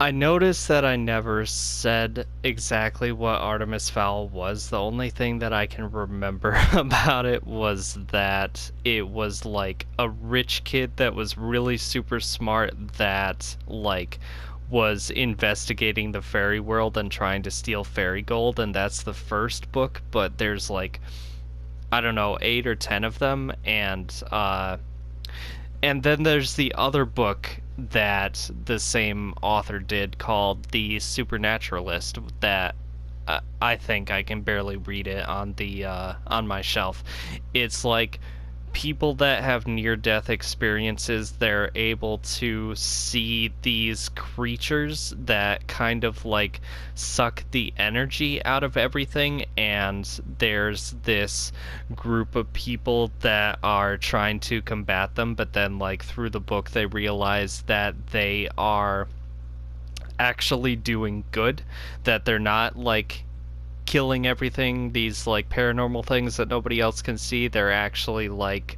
I noticed that I never said exactly what Artemis Fowl was. The only thing that I can remember about it was that it was like a rich kid that was really super smart that like was investigating the fairy world and trying to steal fairy gold, and that's the first book, but there's like I don't know, 8 or 10 of them, and then there's the other book that the same author did called The Supernaturalist that I think I can barely read it on my shelf. It's like people that have near-death experiences, they're able to see these creatures that kind of like suck the energy out of everything, and there's this group of people that are trying to combat them, but then like through the book they realize that they are actually doing good, that they're not like killing everything, these like paranormal things that nobody else can see. They're actually like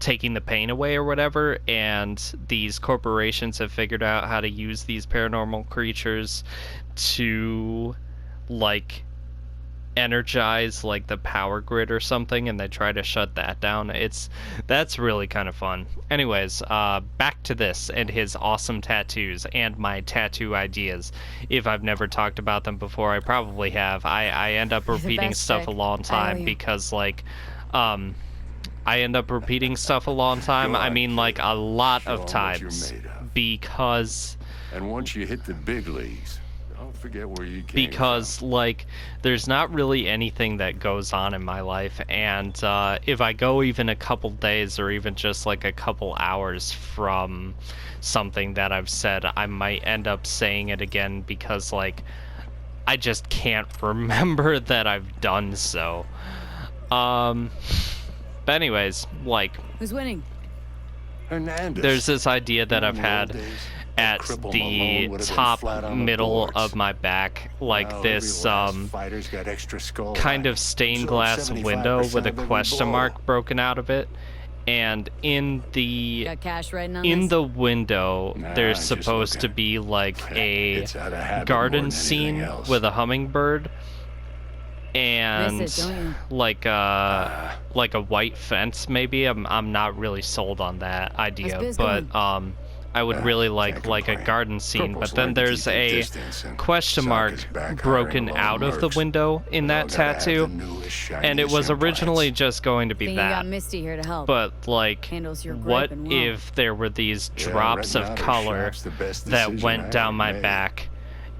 taking the pain away or whatever, and these corporations have figured out how to use these paranormal creatures to like energize like the power grid or something, and they try to shut that down. That's really kind of fun. Anyways, back to this and his awesome tattoos and my tattoo ideas. If I've never talked about them before, I probably have. I end up repeating stuff a long time because like I end up repeating stuff a long time. I mean like a lot of times because and once you hit the big leagues, don't forget where you came because from. like there's not really anything that goes on in my life, and if I go even a couple days or even just like a couple hours from something that I've said, I might end up saying it again because like I just can't remember that I've done so. But anyways, like Who's winning? Hernandez. there's this idea that I've had at the top middle of my back, like this kind of stained glass window with a question mark broken out of it, and in the Got cash writing on in this? the window there's I'm just supposed to looking. be like a It's out of habit more garden than scene anything else. with a hummingbird and Miss it, don't you? like a white fence maybe. I'm not really sold on that idea, biz but going? I would really can't like a complain. garden scene, Corporals but then learn to there's keep their a distance, and question Sock mark is back broken hiring a out lot of the mercs. window in They that all gotta have tattoo, the newest, and it was shiniest originally implants. just going to be Think you got that. Misty here to help. But like, Handles your gripe what and well. if there were these Yeah, drops renting of out her color shop's the best that decision went I down ever my made. back,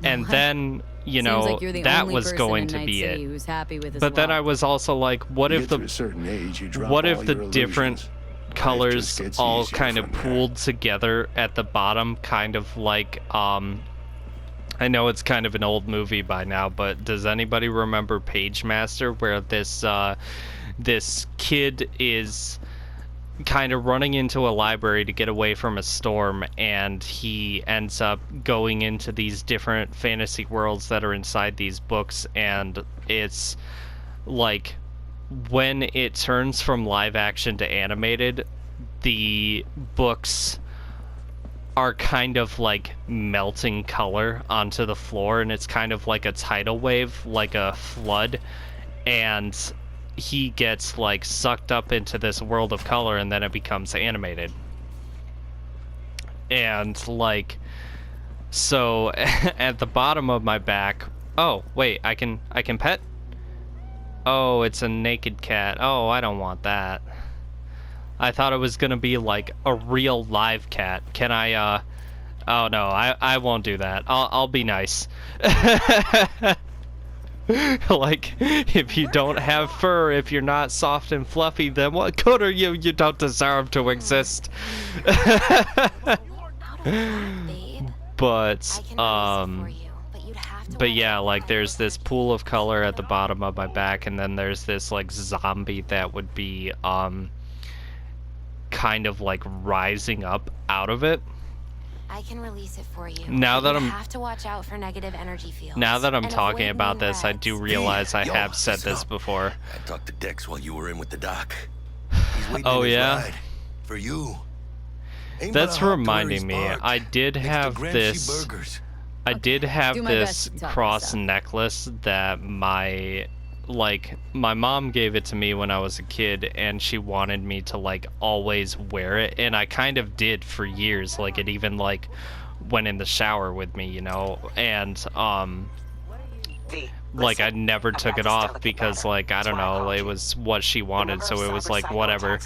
and What? then you Seems know like you're the that only was person going in to Night be City it? who's happy with his But then luck. I was also like, what You if get to the a certain age, you drop what if all the your different illusions. colors just gets all easier kind of from there. pooled together at the bottom, kind of like I know it's kind of an old movie by now, but does anybody remember Page Master, where this kid is kind of running into a library to get away from a storm, and he ends up going into these different fantasy worlds that are inside these books, and it's like when it turns from live action to animated, the books are kind of like melting color onto the floor, and it's kind of like a tidal wave, like a flood, and he gets like sucked up into this world of color, and then it becomes animated. And like, so at the bottom of my back, oh wait, I can pet. Oh, it's a naked cat. Oh, I don't want that. I thought it was gonna be like a real live cat. Can I oh no, I won't do that. I'll be nice. Like, if you don't have fur, if you're not soft and fluffy, then what good are you? You don't deserve to exist. But but yeah, like there's this pool of color at the bottom of my back, and then there's this like zombie that would be kind of like rising up out of it. I can release it for you. Now but that you I'm- have to watch out for negative energy fields. Now that I'm and talking avoid about mean this, I reds. do realize I Yo, have said listen this up. before. I talked to Dex while you were in with the doc. He's waiting Oh, in his yeah? ride. For you. That's reminding me. I did have this. I did have this cross necklace that my mom gave it to me when I was a kid, and she wanted me to like always wear it, and I kind of did for years. Like it even like went in the shower with me, you know, and like I never took it off because like I don't know, it was what she wanted, so it was like whatever.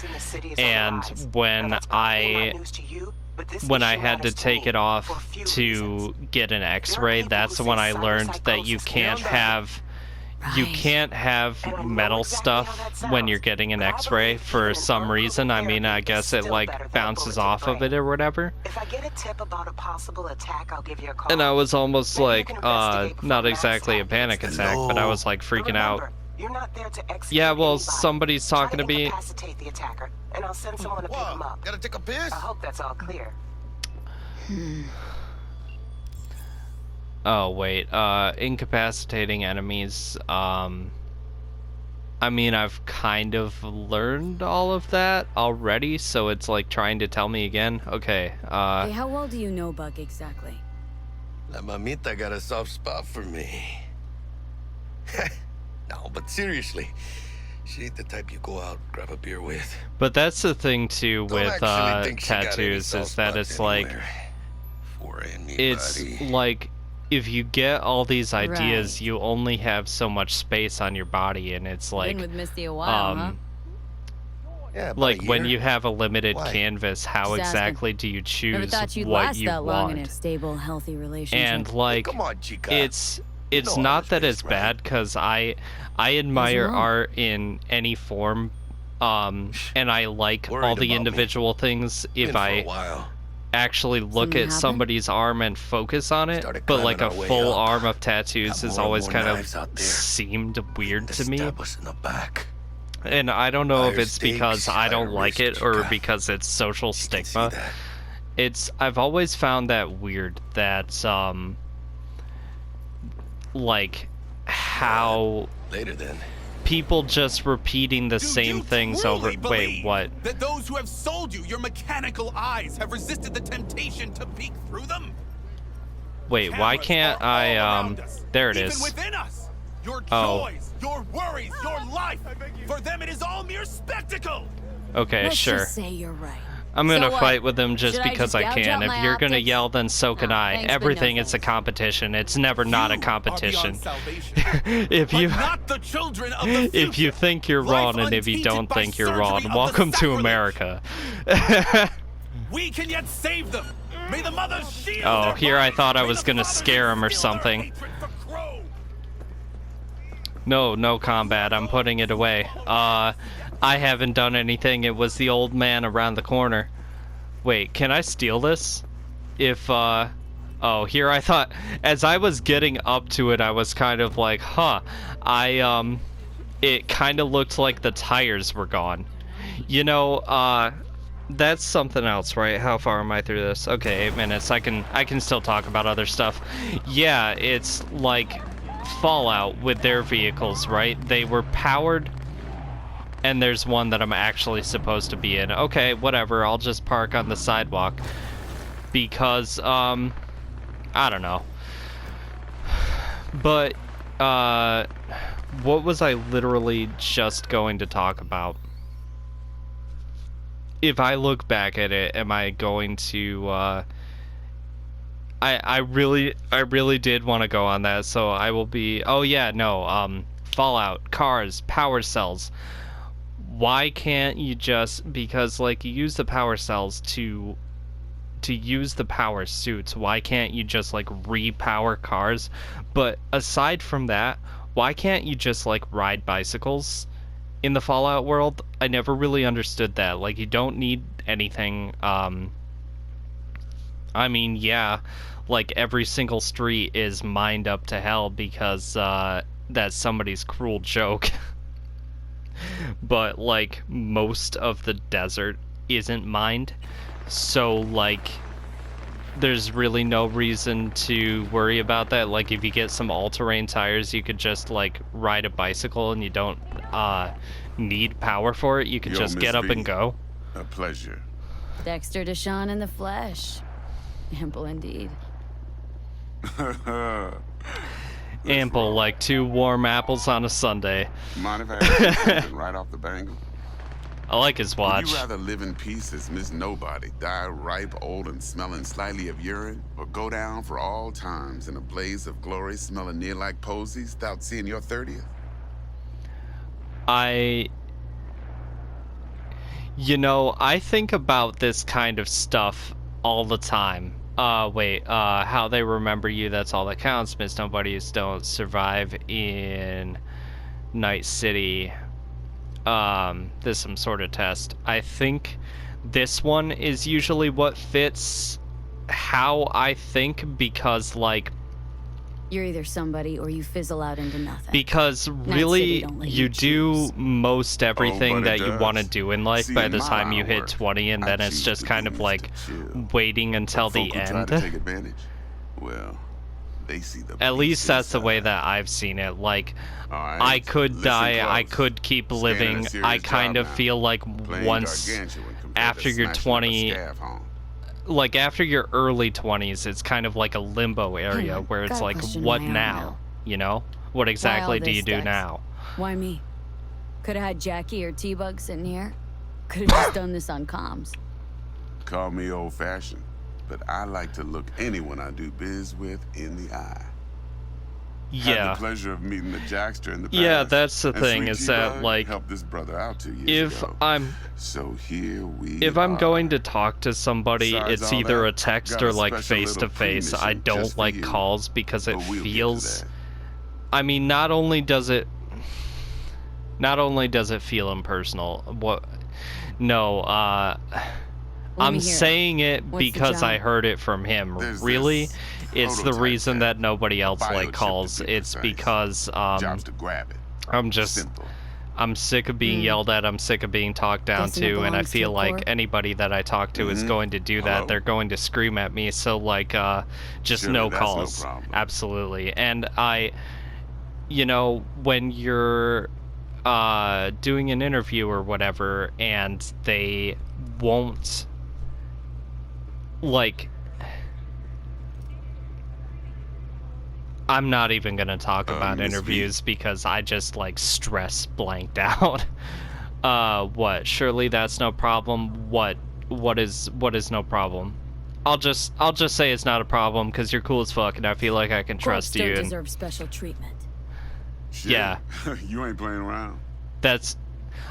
And when I had to take it off to get an X-ray, that's when I learned that you can't have metal stuff when you're getting an X-ray for some reason. I mean, I guess it like bounces off of it or whatever. And I was almost like, not exactly a panic attack, but I was like freaking out. Yeah, well, somebody's talking to me. And I'll send someone to pick him up. Gotta take a piss? I hope that's all clear. Oh, wait. Incapacitating enemies. I mean, I've kind of learned all of that already, so it's like trying to tell me again. Okay, Hey, how well do you know Buck exactly? La mamita got a soft spot for me. No, but seriously, she ain't the type you go out grab a beer with. But that's the thing too with tattoos, is that it's like, it's like if you get all these ideas, Right. you only have so much space on your body, and it's like, Been with Misty a while, huh? Yeah, like when year. you have a limited Why? canvas, how Just asking. exactly do you Never choose thought you'd what last you that long in a want? stable, healthy relationship. And like, Come on, chica. it's know how not this that is, it's right? bad, because I admire wrong? art in any form, and I like Worried all the about me. individual things if Been for a I while. actually look Something at happened? somebody's arm and focus on it. Started But like climbing a our way full up. arm of tattoos Got has more and always more kind of knives out there. seemed weird The to me. stab us in the back. And I don't know if Higher it's because stakes, I don't higher like risk, it or chica. because it's social She can see stigma. that. I've always found that weird that like how Later then. people just repeating the Do same you things truly over. Wait, believe what? That those who have sold you your mechanical eyes have resisted the temptation to peek through them? Wait, why Cameras can't are all I around us, there it even is. within us. Your Oh. joys, your worries, your life. For them, it is all mere spectacle. Okay, Let's sure. just say you're right. I'm gonna So what? fight with them just Should I because just I gouge can. out If my you're gonna optics? yell, then so can No, I. thanks, but Everything no is a thanks. competition. It's never not a You are competition. beyond salvation. If But you not the children of the if you future. think you're Life wrong and if you untainted don't by think you're surgery wrong, of the welcome to sacrilege. America. We can yet save them. May the mothers shield Oh, their here I minds. thought I May was the gonna fathers scare him or instill their something. hatred for Crow. No combat. I'm putting it away. I haven't done anything. It was the old man around the corner. Wait, can I steal this? Oh, here I thought, as I was getting up to it, I was kind of like, huh. It kind of looked like the tires were gone. You know, that's something else, right? How far am I through this? Okay, 8 minutes. I can still talk about other stuff. Yeah, it's like Fallout with their vehicles, right? They were powered, and there's one that I'm actually supposed to be in. Okay, whatever. I'll just park on the sidewalk because I don't know. But what was I literally just going to talk about? If I look back at it, am I going to I really did want to go on that, so I will be. Oh yeah, no, Fallout, cars, power cells. Why can't you just, because like you use the power cells to use the power suits, why can't you just like repower cars? But aside from that, why can't you just like ride bicycles in the Fallout world? I never really understood that. Like, you don't need anything. I mean, yeah, like every single street is mined up to hell because that's somebody's cruel joke. But like most of the desert isn't mined, so like there's really no reason to worry about that. Like, if you get some all-terrain tires, you could just like ride a bicycle and you don't need power for it. You could Yo, just Miss get up V. and go. A pleasure. Dexter Deshawn in the flesh. Ample indeed. Ample like 2 warm apples on a Sunday. Mind if I ask you something right off the bangle? I like his Would watch. you rather live in peace as Miss Nobody, die ripe, old, and smelling slightly of urine, or go down for all times in a blaze of glory, smelling near like posies, without seeing your 30th? You know, I think about this kind of stuff all the time. How they remember you, that's all that counts. Miss Nobodies don't survive in Night City. There's some sort of test. I think this one is usually what fits how I think, because, like... You're either somebody or you fizzle out into nothing. Because really, you do most everything that you want to do in life by the time you hit 20, and then it's just kind of like waiting until the end. Take advantage. Well, they see the At least that's the way that I've seen it. Like, I could die, I could keep living. I kind of feel like once after you're 20, like after your early 20s, it's kind of like a limbo area where it's like, what now? You know? What exactly do you do now? Why me? Could have had Jackie or T-Bug sitting here. Could have just done this on comms. Call me old-fashioned, but I like to look anyone I do biz with in the eye. Yeah. Had the pleasure of meeting the Jackster in the past. Yeah, that's the and thing, Sweet is that, T-Bug like, helped this brother out 2 years if ago. If I'm going to talk to somebody, Besides it's all either that, a text got or a like special face to little face. pre-mission I don't just for like you. calls because it But we'll get to feels... that. I mean, not only does it feel impersonal, I'm saying it because I heard it from him. Really, it's the reason that nobody else like calls. It's because Jobs to grab it. I'm sick of being yelled at. I'm sick of being talked down Guessing it to, and I belongs to feel a like court? anybody that I talk to is going to do that. Hello? They're going to scream at me. So like, just Surely no that's no calls. problem. Absolutely. And when you're doing an interview or whatever, and they won't, like, I'm not even gonna talk about Miss V. interviews because I just like stress blanked out. What? Surely that's no problem. What is no problem? I'll just say it's not a problem because you're cool as fuck and I feel like I can trust you. Don't And deserve special treatment. Shit. Yeah. You ain't playing around. that's.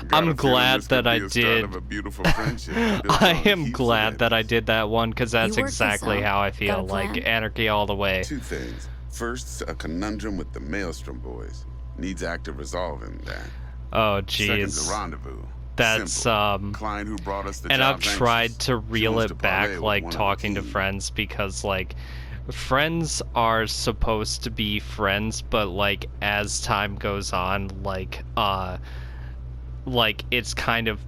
Got I'm a feeling glad this that could I be a start did. of a beautiful friendship built I on am heaps of glad that I did that one because that's You worked this exactly out. how I Got feel. a Like plan? anarchy all the way. Two things. First, a conundrum with the Maelstrom boys. Needs active resolving that. Oh Second's a jeez. rendezvous. That's Simple. Client who brought us the and I've job's tried anxious. to reel Choose to it parlay back, with like one of the talking to team. friends, because like friends are supposed to be friends, but like as time goes on, like it's kind of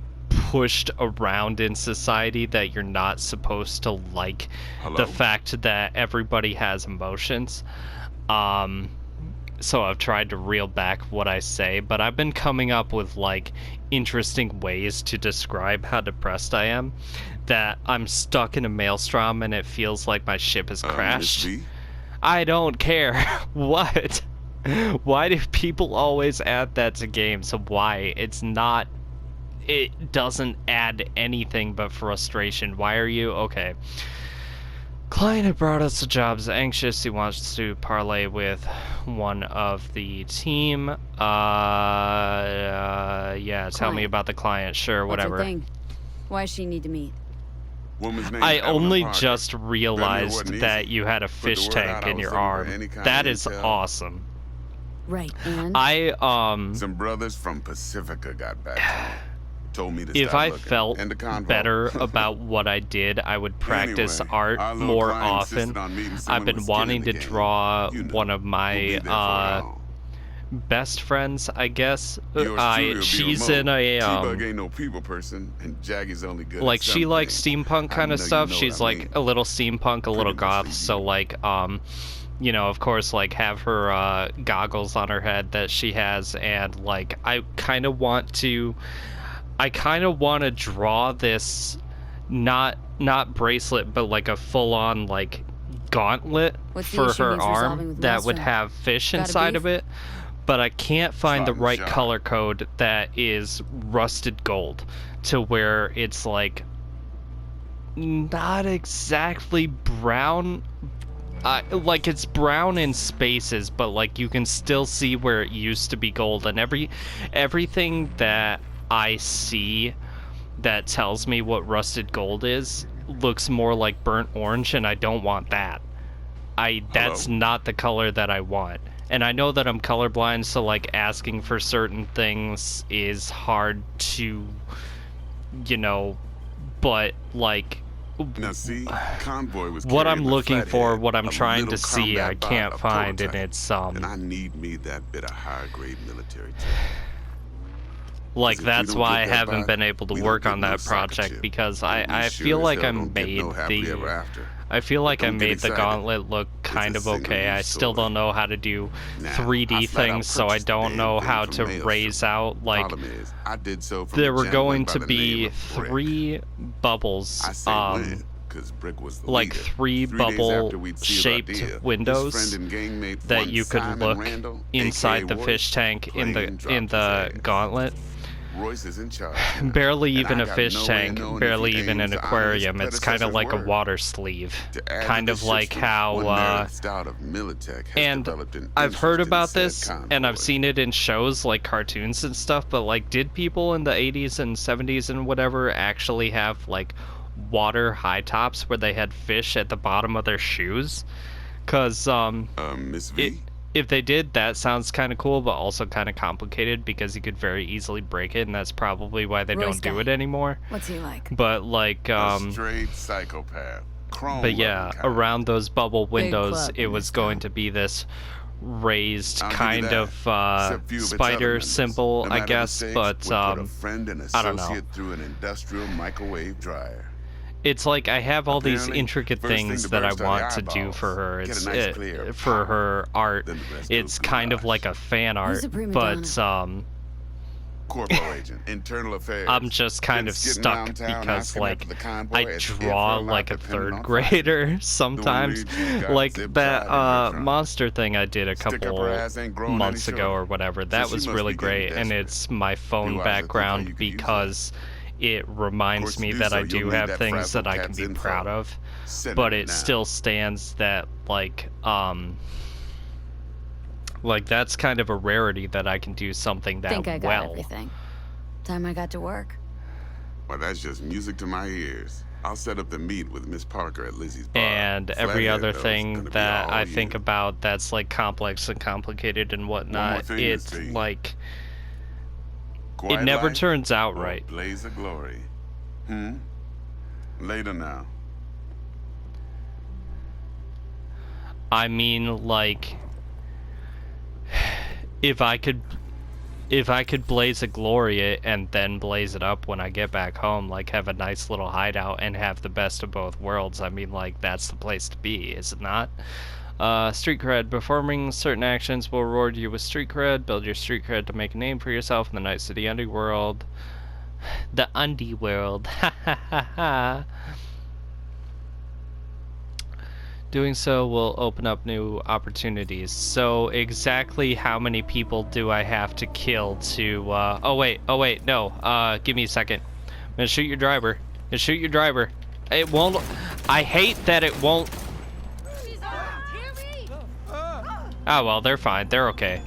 pushed around in society that you're not supposed to like Hello? the fact that everybody has emotions. So I've tried to reel back what I say, but I've been coming up with like interesting ways to describe how depressed I am, that I'm stuck in a maelstrom and it feels like my ship has Miss crashed. V? I don't care. What? Why do people always add that to games? Why? It doesn't add anything but frustration. Why are you? Okay. Client who brought us the job's anxious. He wants to parlay with one of the team. Yeah, tell me Client. about the client. Sure, What's her whatever. thing? Why does she need to meet? Woman's name's I Evelyn only Parker. just wasn't realized that easy. you had a Put the fish word tank out I in was your looking for arm. any kind That of is intel. awesome. Right, and? Some brothers from Pacifica got back to me. Told me to If stop I looking. felt End the convo. better about what I did, I would practice Anyway, art our little more client often. insisted on meeting I've someone been with skin wanting in to the game. draw You know, one of we'll be my there for long. best friends, I guess. Yours truly will be She's remote. in a T-Bug ain't no people person, and Jaggy's only good like at she some likes things. steampunk I kind know of you stuff. know She's what I like mean. a little steampunk, a little Pretty much goth. for So you. like of course, like have her goggles on her head that she has, and like I kind of want to draw this not bracelet, but like a full-on like gauntlet What's the for issue her he's resolving arm with that would Maelstrom? have fish Got a inside beef? of it, but I can't find the Fun right job. color code that is rusted gold to where it's like not exactly brown. Like it's brown in spaces, but like you can still see where it used to be gold, and everything that I see that tells me what rusted gold is looks more like burnt orange, and I don't want that. That's not the color that I want. And I know that I'm colorblind, so like asking for certain things is hard to, you know, but like Now see, Convoy was what I'm carrying the looking for, flathead, what I'm a trying little to see, I combat bot, can't a find, and prototype. it's And I need me that bit of higher grade military tech. like if you that's don't why I get that haven't bot, been able to we don't work get on no that socket project chip. because And we I sure feel as like hell I don't get made no happily ever the after. I feel like I Don't get made the excited. gauntlet look kind It's of a single okay. I use still story. don't know how to do Now, 3D I flat out things, so I purchased the don't damn know thing how from to Maelstrom. raise out like Problem is, I did so from there a were gentleman going by to the be name of Brick. 3 bubbles I say when, 'cause Brick was the like leader. 3 3 days bubble after we'd sealed our shaped deal, his windows friend and gangmate that one you could Simon look Randall, inside aka the fish Royce, tank in plain dropped the his ass. gauntlet. Royce is in charge now, Barely and even I a got fish no way of tank, knowing if barely he even an aims to honor his aquarium. It's kind of predecessor's like a word. water sleeve. To add Kind to of the like ship's how one Meredith Stout of Militech has and developed an I've heard interest in about said this, and I've convoy. seen it in shows like cartoons and stuff, but like did people in the 80s and 70s and whatever actually have like water high tops where they had fish at the bottom of their shoes? Cuz Miss V? if they did, that sounds kind of cool, but also kind of complicated because you could very easily break it, and that's probably why they Royce don't do guy. it anymore. What's he like? But like A straight psychopath. but yeah, around those bubble windows, club it in was this going town. to be this raised I'll give you kind that. of Except few of its spider elements. symbol, No I matter the guess, stakes, but would put a friend and I don't know. associate through an industrial microwave dryer. It's like I have all these Apparently, intricate first thing things to that I burst are the want to do eyeballs. for her. Get a It's nice clear for pop. her art. Then the rest It's goes to kind of gosh. like a fan art, Who's a prima but Corpo agent, internal affairs. I'm just kind of Been skidding stuck around town because asking like after the convoy I as if draw her life like a depended third on grader sometimes. leads got Like zip that tied in her trunk. monster thing I did a Stick up her couple ass ain't growing months any ago shorter. or whatever. That she was must really be getting great, and desperate. it's my phone Realize I think how background you could use that. because it reminds course, to me do that so, I you'll do need have that things frazzle that I can cat's be info. proud of. Send But it it now. still stands that like that's kind of a rarity that I can do something that Think I got well. everything. Time I got to work. Well, that's just music to my ears. I'll set up the meet with Miss Parker at Lizzie's bar. And every Flathead, other though, is thing gonna be that all I you. think about that's like complex and complicated and whatnot, thing, it's Miss V. like Quiet it never life turns out or right. Blaze of glory. Later now. I mean, like, if I could blaze a glory and then blaze it up when I get back home, like have a nice little hideout and have the best of both worlds, I mean, like, that's the place to be, is it not? Street cred. Performing certain actions will reward you with street cred. Build your street cred to make a name for yourself in the Night City underworld. The underworld. Ha ha ha ha. Doing so will open up new opportunities. So exactly how many people do I have to kill to, oh wait, no, give me a second. I'm gonna shoot your driver. It won't, I hate that it won't. Oh well, they're fine, they're okay.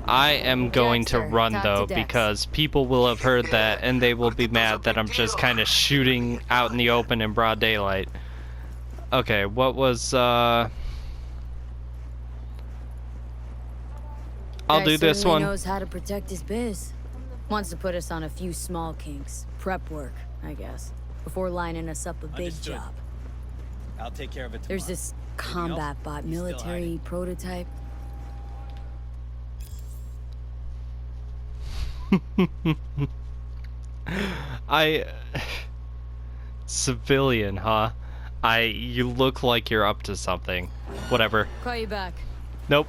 I am going to Dexter, run talk though, to Dex. because people will have heard that and they will be mad that I'm just kind of shooting out in the open in broad daylight. Okay, what was, I'll Guy do this certainly one. knows how to protect his biz. Wants to put us on a few small kinks. Prep work, I guess. Before lining us up a big Understood. job. I'll take care of it tomorrow. There's this combat bot He's still military hiding. prototype. Civilian, huh? You look like you're up to something. Whatever. Call you back. Nope.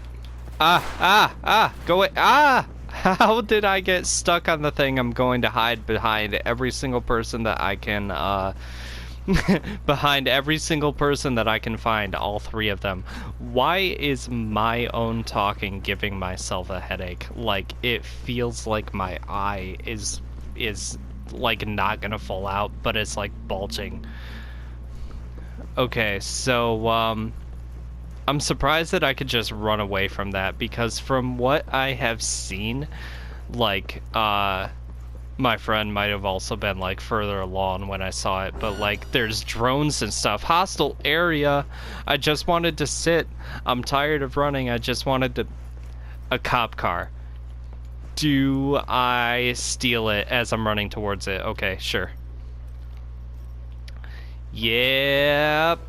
Go away. How did I get stuck on the thing? I'm going to hide behind every single person that I can, behind every single person that I can find, all three of them. Why is my own talking giving myself a headache? Like, it feels like my eye is like not gonna fall out, but it's like bulging. Okay, so, I'm surprised that I could just run away from that, because from what I have seen, like, my friend might have also been, like, further along when I saw it, but, like, there's drones and stuff. Hostile area. I just wanted to sit. I'm tired of running. I just wanted to... A cop car. Do I steal it as I'm running towards it? Okay, sure. Yep.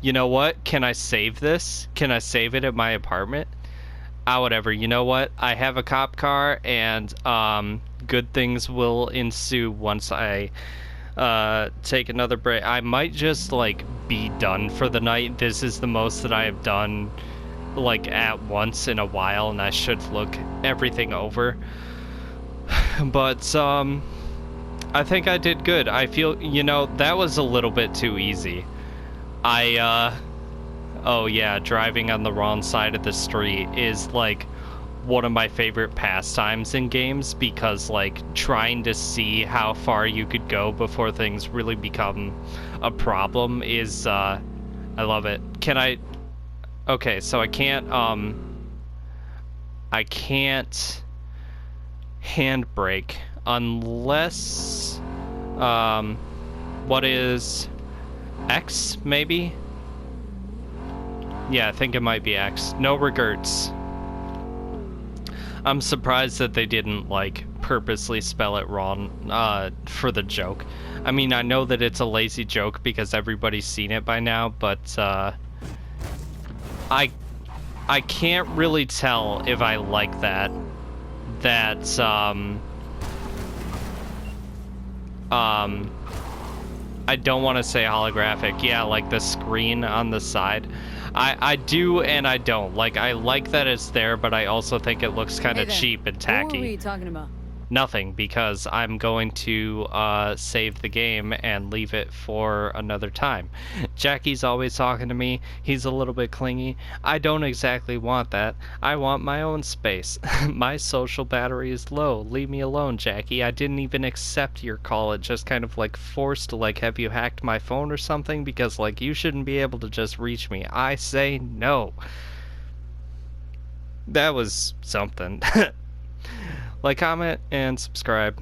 You know what? Can I save this? Can I save it at my apartment? Ah, whatever. You know what? I have a cop car, and good things will ensue once I take another break. I might just, like, be done for the night. This is the most that I have done, like, at once in a while, and I should look everything over. But, I think I did good. I feel, you know, that was a little bit too easy. Oh yeah, driving on the wrong side of the street is, like, one of my favorite pastimes in games, because, like, trying to see how far you could go before things really become a problem is, I love it. Can I... Okay, so I can't handbrake unless, what is X, maybe? Yeah, I think it might be X. No regrets. I'm surprised that they didn't, like, purposely spell it wrong, for the joke. I mean, I know that it's a lazy joke because everybody's seen it by now, but, I can't really tell if I like that, I don't want to say holographic. Yeah, like the screen on the side. I do and I don't. Like, I like that it's there, but I also think it looks kind of cheap and tacky. What were we talking about? Nothing, because I'm going to save the game and leave it for another time. Jackie's always talking to me. He's a little bit clingy. I don't exactly want that. I want my own space. My social battery is low. Leave me alone, Jackie. I didn't even accept your call. It just kind of, like, forced, like, have you hacked my phone or something? Because, like, you shouldn't be able to just reach me. I say no. That was something. Like, comment, and subscribe.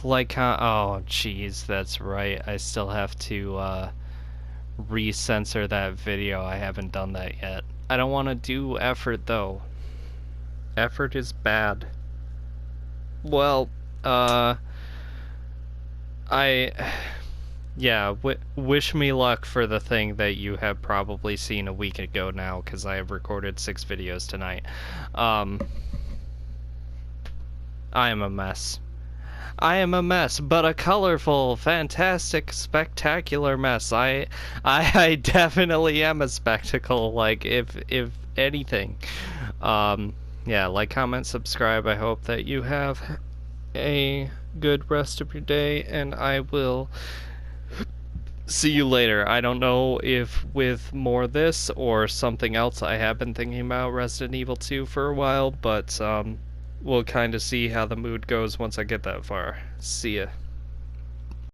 Like, oh, jeez, that's right. I still have to, re-censor that video. I haven't done that yet. I don't want to do effort, though. Effort is bad. Well, yeah, wish me luck for the thing that you have probably seen a week ago now, because I have recorded 6 videos tonight. I am a mess. I am a mess, but a colorful, fantastic, spectacular mess. I definitely am a spectacle, like, if anything. Yeah, like, comment, subscribe. I hope that you have a good rest of your day, and I will see you later. I don't know if with more of this or something else. I have been thinking about Resident Evil 2 for a while, but we'll kind of see how the mood goes once I get that far. See ya.